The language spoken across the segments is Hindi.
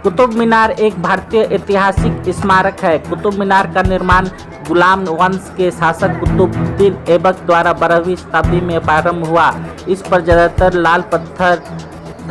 कुतुब मीनार एक भारतीय ऐतिहासिक स्मारक है। कुतुब मीनार का निर्माण गुलाम वंश के शासक कुतुबुद्दीन ऐबक द्वारा 12वीं शताब्दी में प्रारंभ हुआ। इस पर ज्यादातर लाल पत्थर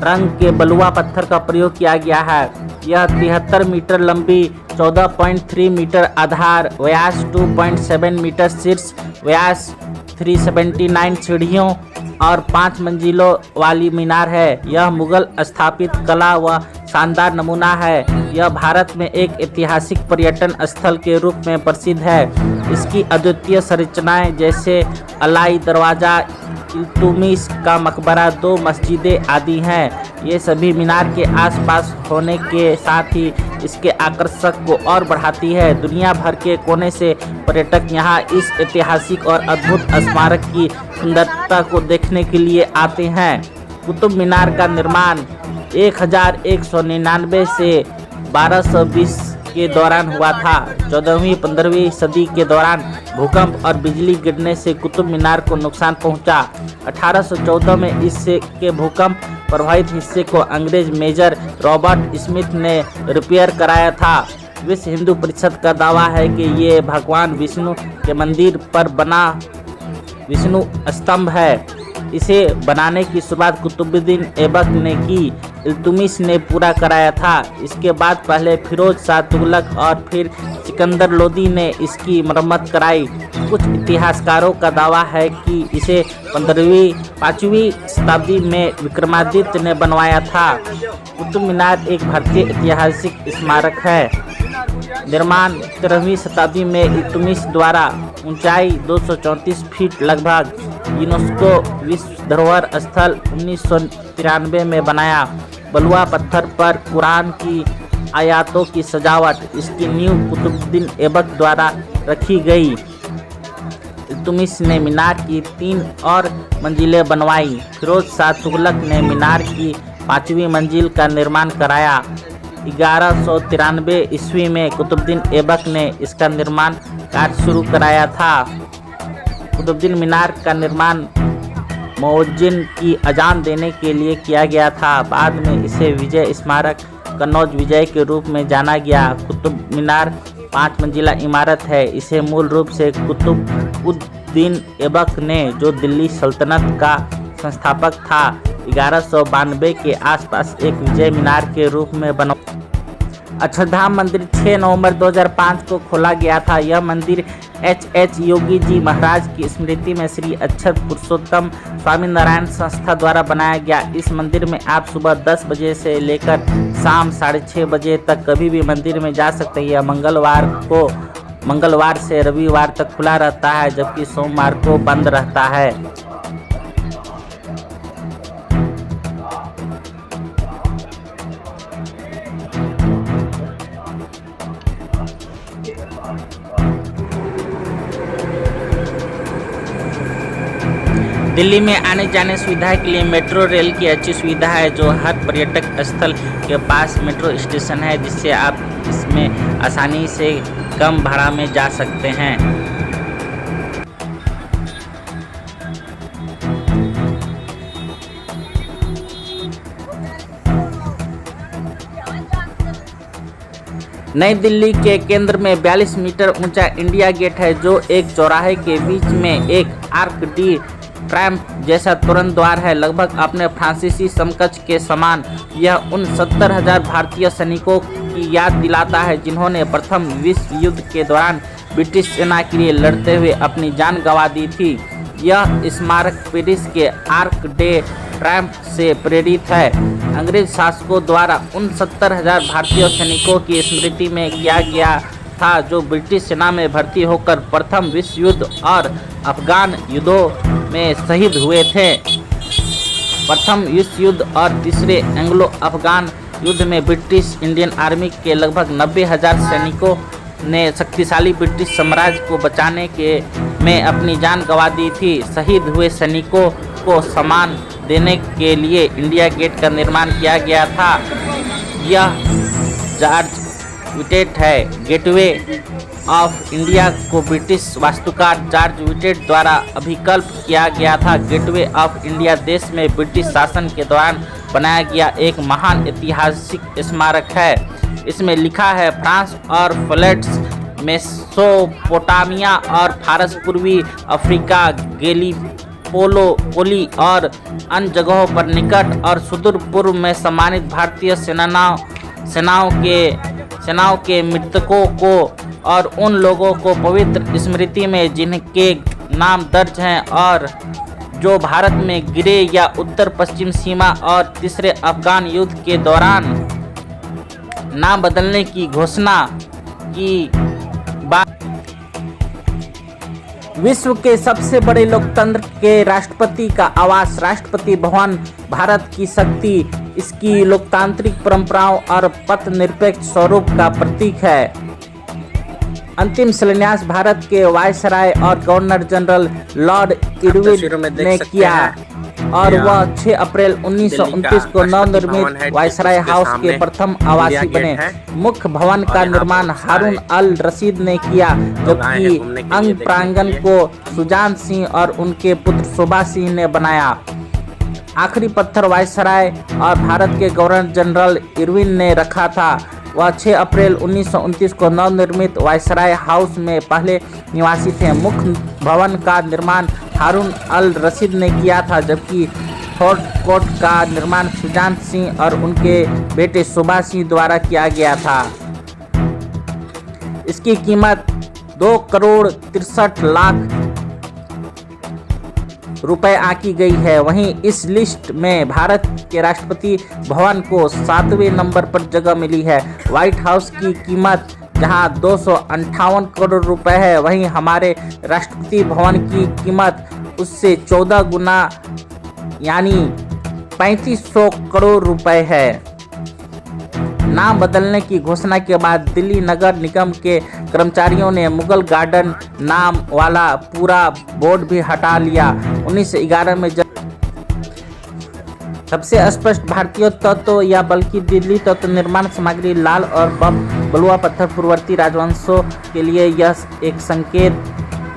रंग के बलुआ पत्थर का प्रयोग किया गया है। यह 73 मीटर लंबी, 14.3 मीटर आधार व्यास, 2.7 मीटर शीर्ष व्यास, 379 सीढ़ियों और 5 मंजिलों वाली मीनार है। यह मुगल स्थापित कला व शानदार नमूना है। यह भारत में एक ऐतिहासिक पर्यटन स्थल के रूप में प्रसिद्ध है। इसकी अद्वितीय संरचनाएं जैसे अलाई दरवाज़ा, इल्तुतमिश का मकबरा, 2 मस्जिदें आदि हैं। ये सभी मीनार के आसपास होने के साथ ही इसके आकर्षक को और बढ़ाती है। दुनिया भर के कोने से पर्यटक यहाँ इस ऐतिहासिक और अद्भुत स्मारक की सुंदरता को देखने के लिए आते हैं। कुतुब मीनार का निर्माण 1199 से 1220 के दौरान हुआ था। 14वीं-15वीं सदी के दौरान भूकंप और बिजली गिरने से कुतुब मीनार को नुकसान पहुंचा। 1814 में इसके भूकंप प्रभावित हिस्से को अंग्रेज मेजर रॉबर्ट स्मिथ ने रिपेयर कराया था। विश्व हिंदू परिषद का दावा है कि ये भगवान विष्णु के मंदिर पर बना विष्णु स्तंभ है। इसे बनाने की शुरुआत कुतुबुद्दीन ऐबक ने की। इल्तुतमिश ने पूरा कराया था। इसके बाद पहले फिरोज शाह तुगलक और फिर सिकंदर लोदी ने इसकी मरम्मत कराई। कुछ इतिहासकारों का दावा है कि इसे 5वीं शताब्दी में विक्रमादित्य ने बनवाया था। कुतुब मीनार एक भारतीय ऐतिहासिक स्मारक है। निर्माण 13वीं शताब्दी में इल्तुतमिश द्वारा, ऊंचाई 234 फीट लगभग, यूनेस्को विश्व धरोहर स्थल 1993 में बनाया। बलुआ पत्थर पर कुरान की आयतों की सजावट। इसकी नींव कुतुबुद्दीन ऐबक द्वारा रखी गई। इल्तुतमिश ने मीनार की 3 और मंजिलें बनवाई। फिरोज शाह तुगलक ने मीनार की 5वीं मंजिल का निर्माण कराया। 1193 ईस्वी में कुतुबुद्दीन ऐबक ने इसका निर्माण कार्य शुरू कराया था। कुतुबुद्दीन मीनार का निर्माण मुअज्जिन की अजान देने के लिए किया गया था। बाद में इसे विजय स्मारक, कन्नौज विजय के रूप में जाना गया। कुतुब मीनार 5 मंजिला इमारत है। इसे मूल रूप से कुतुबुद्दीन ऐबक ने, जो दिल्ली सल्तनत का संस्थापक था, 1192 के आसपास एक विजय मीनार के रूप में बना। अक्षरधाम मंदिर 6 नवंबर 2005 को खोला गया था। यह मंदिर H.H. योगी जी महाराज की स्मृति में श्री अक्षर पुरुषोत्तम स्वामीनारायण संस्था द्वारा बनाया गया। इस मंदिर में आप सुबह 10 बजे से लेकर शाम 6:30 बजे तक कभी भी मंदिर में जा सकते हैं। यह मंगलवार से रविवार तक खुला रहता है, जबकि सोमवार को बंद रहता है। दिल्ली में आने जाने सुविधा के लिए मेट्रो रेल की अच्छी सुविधा है, जो हर पर्यटक स्थल के पास मेट्रो स्टेशन है, जिससे आप इसमें आसानी से कम भाड़ा में जा सकते हैं। नई दिल्ली के केंद्र में 42 मीटर ऊंचा इंडिया गेट है, जो एक चौराहे के बीच में एक आर्क डी ट्रायम्फ जैसा तुरंत द्वार है, लगभग अपने फ्रांसीसी समकक्ष के समान। यह उन 70,000 भारतीय सैनिकों की याद दिलाता है जिन्होंने प्रथम विश्व युद्ध के दौरान ब्रिटिश सेना के लिए लड़ते हुए अपनी जान गंवा दी थी। यह स्मारक पेरिस के आर्क डे ट्रायम्फ से प्रेरित है। अंग्रेज शासकों द्वारा उन 70,000 भारतीय सैनिकों की स्मृति में किया गया था, जो ब्रिटिश सेना में भर्ती होकर प्रथम विश्व युद्ध और अफगान युद्धों में शहीद हुए थे। प्रथम विश्व युद्ध और तीसरे एंग्लो अफगान युद्ध में ब्रिटिश इंडियन आर्मी के लगभग 90,000 सैनिकों ने शक्तिशाली ब्रिटिश साम्राज्य को बचाने में अपनी जान गंवा दी थी। शहीद हुए सैनिकों को सम्मान देने के लिए इंडिया गेट का निर्माण किया गया था। यह जॉर्ज विटेट है। गेटवे ऑफ इंडिया को ब्रिटिश वास्तुकार जॉर्ज विटेट द्वारा अभिकल्प किया गया था। गेटवे ऑफ इंडिया देश में ब्रिटिश शासन के दौरान बनाया गया एक महान ऐतिहासिक स्मारक है। इसमें लिखा है फ्रांस और फ्लेट्स, मेसोपोटामिया और फारस, पूर्वी अफ्रीका, पोली और अन्य जगहों पर निकट और सुदूर पूर्व में सम्मानित भारतीय सेनाओं के मृतकों को और उन लोगों को पवित्र स्मृति में जिनके नाम दर्ज हैं और जो भारत में गिरे या उत्तर पश्चिम सीमा और तीसरे अफगान युद्ध के दौरान नाम बदलने की घोषणा की बात। विश्व के सबसे बड़े लोकतंत्र के राष्ट्रपति का आवास राष्ट्रपति भवन भारत की शक्ति, इसकी लोकतांत्रिक परंपराओं और पथ-निरपेक्ष स्वरूप का प्रतीक है। अंतिम शिलान्यास भारत के वायसराय और गवर्नर जनरल लॉर्ड इरविन ने किया और वह 6 अप्रैल 1929 को नवनिर्मित वायसराय हाउस के प्रथम आवासी बने। मुख्य भवन का निर्माण हारून अल रशीद ने किया, जबकि अंग प्रांगण को सुजान सिंह और उनके पुत्र शोभा सिंह ने बनाया। आखिरी पत्थर वायसराय और भारत के गवर्नर जनरल इरविन ने रखा था। वह 6 अप्रैल 1929 को नवनिर्मित वायसराय हाउस में पहले निवासी थे। मुख्य भवन का निर्माण हारून अल रशीद ने किया था, जबकि फोर्ट कोर्ट का निर्माण सुजान सिंह और उनके बेटे शोभा सिंह द्वारा किया गया था। इसकी कीमत 2,63,00,000 रुपए आंकी गई है। वहीं इस लिस्ट में भारत के राष्ट्रपति भवन को 7वें नंबर पर जगह मिली है। व्हाइट हाउस की कीमत जहां 258 करोड़ रुपए है, वहीं हमारे राष्ट्रपति भवन की कीमत उससे 14 गुना यानी 3500 करोड़ रुपए है। नाम बदलने की घोषणा के बाद दिल्ली नगर निगम के कर्मचारियों ने मुगल गार्डन नाम वाला पूरा बोर्ड भी हटा लिया। 1911 में सबसे स्पष्ट भारतीय तत्व या बल्कि दिल्ली तत्व निर्माण सामग्री लाल और बलुआ पत्थर पूर्ववर्ती राजवंशों के लिए यह एक संकेत,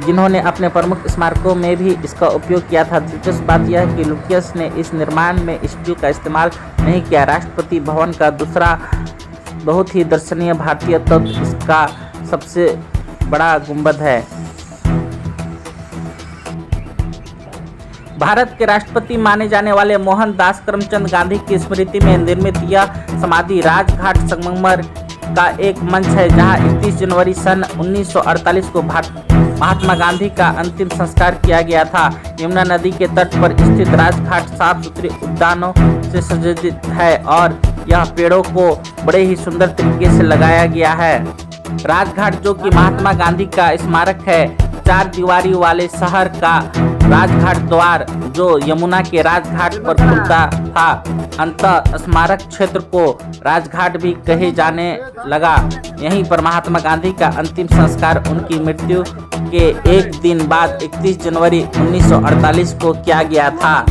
जिन्होंने अपने प्रमुख स्मारकों में भी इसका उपयोग किया था। दिलचस्प बात यह है कि लुकियस ने इस निर्माण में स्टील का इस्तेमाल नहीं किया। राष्ट्रपति भवन का दूसरा बहुत ही दर्शनीय भारतीय तत्व इसका सबसे बड़ा गुंबद है। भारत के राष्ट्रपति माने जाने वाले मोहनदास करमचंद गांधी की स्मृति में निर्मित यह समाधि राजघाट संगमरमर का एक मंच है, जहां 31 जनवरी सन 1948 को महात्मा गांधी का अंतिम संस्कार किया गया था। यमुना नदी के तट पर स्थित राजघाट साफ सुथरे उद्यानों से सुसज्जित है और यह पेड़ों को बड़े ही सुंदर तरीके से लगाया गया है। राजघाट, जो कि महात्मा गांधी का स्मारक है, 4 दीवारी वाले शहर का राजघाट द्वार जो यमुना के राजघाट पर खुलता था, अंततः स्मारक क्षेत्र को राजघाट भी कहे जाने लगा। यहीं पर महात्मा गांधी का अंतिम संस्कार उनकी मृत्यु के एक दिन बाद 31 जनवरी 1948 को किया गया था।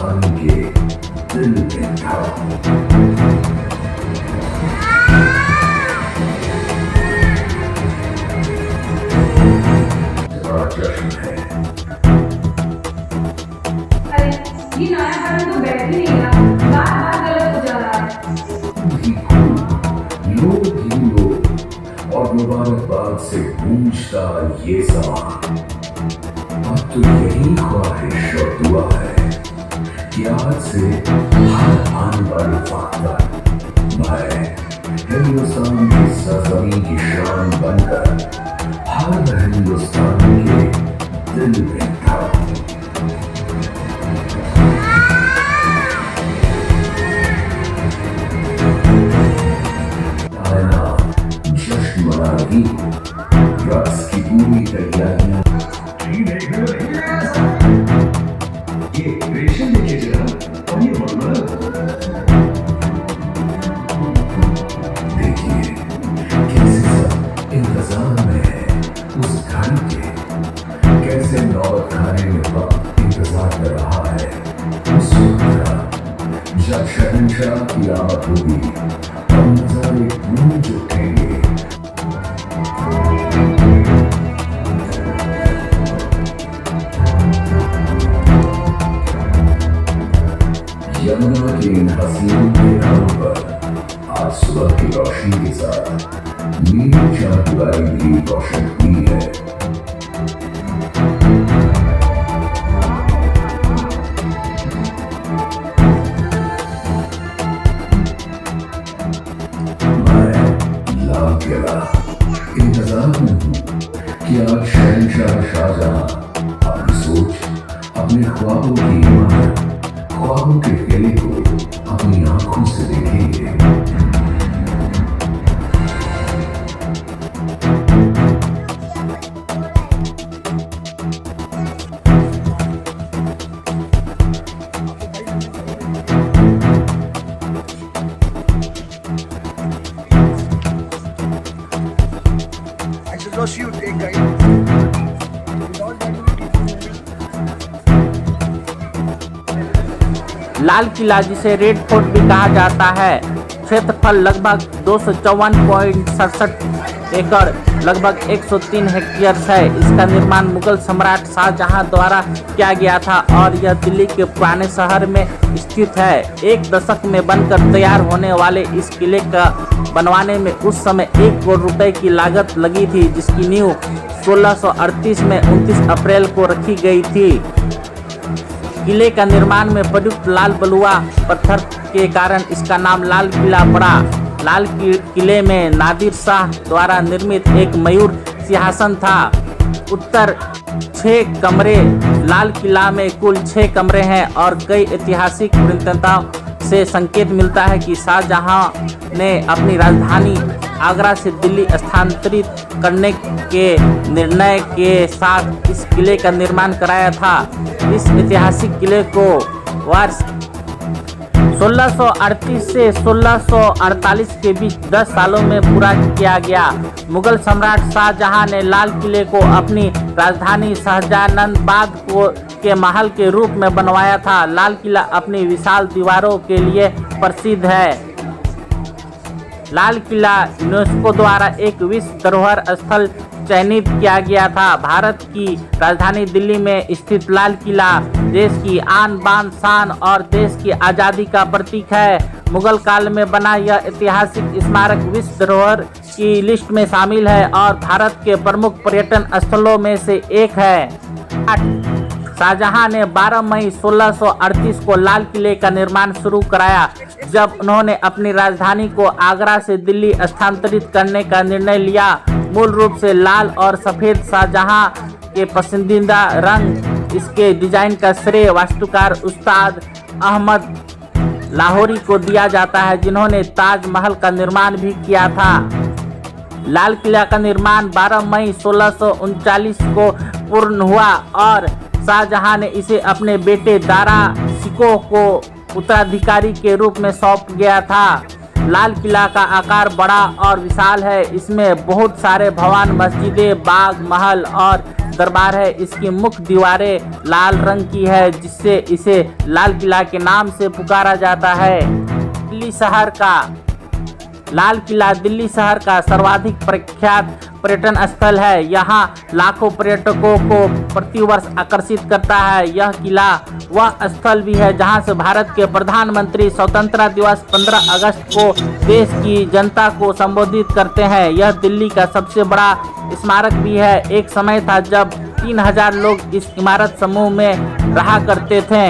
हिंदुस्तान के दिल में था। जश्न है। अरे ये नया गाना तो बैठ ही नहीं रहा, बार-बार गलत हो जा रहा है। लोग और मुबारकबाद से गूंजता ये सवाल, अब तो यही ख्वाहिश और दुआ है कि आज से हर आने वाले वक्त तक मैं हिंदुस्तान की सरजमीं की शान बनकर हर हिंदुस्तान के दिल में था। जश्न मना रही हो, रक्स की पूरी तैयारियां। ये रेशम लेके जरा और ये मरना। देखिए कैसे सब इंतजार में है उस घड़ी के, कैसे नौबत खाने में वक्त इंतजार कर रहा है उस वक्त का, जब शहंशाह की आमद होगी और नजारे गूंज उठेंगे। यमुना के इन हसीन किनारों पर आज सुबह की रोशनी के साथ नीली चांदगाई भी रोशन हुई है। मैं लाल किला इंतजार में हूँ कि आज शहंशाह शाहजहां अपनी सोच, अपने ख्वाबों की इमारत, ख्वाबों के किले को अपनी आंखों से देखेंगे। I should just you take guide. Without that, Lal Qila, जिसे रेड फोर्ट भी कहा जाता है, क्षेत्रफल लगभग 254.67 एकड़ लगभग 103 हेक्टेयर है। इसका निर्माण मुगल सम्राट शाहजहां द्वारा किया गया था और यह दिल्ली के पुराने शहर में स्थित है। एक दशक में बनकर तैयार होने वाले इस किले का बनवाने में उस समय 1 करोड़ रुपए की लागत लगी थी, जिसकी नींव 1638 में 29 अप्रैल को रखी गई थी। किले का निर्माण में प्रयुक्त लाल बलुआ पत्थर के कारण इसका नाम लाल किला पड़ा। लाल किले में नादिर शाह द्वारा निर्मित एक मयूर सिंहासन था। उत्तर 6 कमरे, लाल किला में कुल 6 कमरे हैं और कई ऐतिहासिक प्रत्याताओं से संकेत मिलता है कि शाहजहां ने अपनी राजधानी आगरा से दिल्ली स्थानांतरित करने के निर्णय के साथ इस किले का निर्माण कराया था। इस ऐतिहासिक किले को वर्ष 1638 से 1648 के बीच 10 सालों में पूरा किया गया। मुगल सम्राट शाहजहां ने लाल किले को अपनी राजधानी शाहजहानाबाद के महल के रूप में बनवाया था। लाल किला अपनी विशाल दीवारों के लिए प्रसिद्ध है। लाल किला यूनेस्को द्वारा एक विश्व धरोहर स्थल चयनित किया गया था। भारत की राजधानी दिल्ली में स्थित लाल किला देश की आन बान शान और देश की आज़ादी का प्रतीक है। मुगल काल में बना यह ऐतिहासिक स्मारक विश्व धरोहर की लिस्ट में शामिल है और भारत के प्रमुख पर्यटन स्थलों में से एक है। शाहजहां ने 12 मई 1638 को लाल किले का निर्माण शुरू कराया, जब उन्होंने अपनी राजधानी को आगरा से दिल्ली स्थानांतरित करने का निर्णय लिया। मूल रूप से लाल और सफ़ेद शाहजहां के पसंदीदा रंग। इसके डिजाइन का श्रेय वास्तुकार उस्ताद अहमद लाहौरी को दिया जाता है, जिन्होंने ताजमहल का निर्माण भी किया था। लाल किला का निर्माण 12 मई 1639 को पूर्ण हुआ और शाहजहां ने इसे अपने बेटे दारा शिकोह को उत्तराधिकारी के रूप में सौंप गया था। लाल किला का आकार बड़ा और विशाल है। इसमें बहुत सारे भवन, मस्जिदें, बाग, महल और दरबार है। इसकी मुख्य दीवारें लाल रंग की है, जिससे इसे लाल किला के नाम से पुकारा जाता है। दिल्ली शहर का लाल किला दिल्ली शहर का सर्वाधिक प्रख्यात पर्यटन स्थल है। यहाँ लाखों पर्यटकों को प्रतिवर्ष आकर्षित करता है। यह किला वह स्थल भी है जहाँ से भारत के प्रधानमंत्री स्वतंत्रता दिवस 15 अगस्त को देश की जनता को संबोधित करते हैं। यह दिल्ली का सबसे बड़ा स्मारक भी है। एक समय था जब 3000 लोग इस इमारत समूह में रहा करते थे।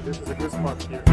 This is a good spot here.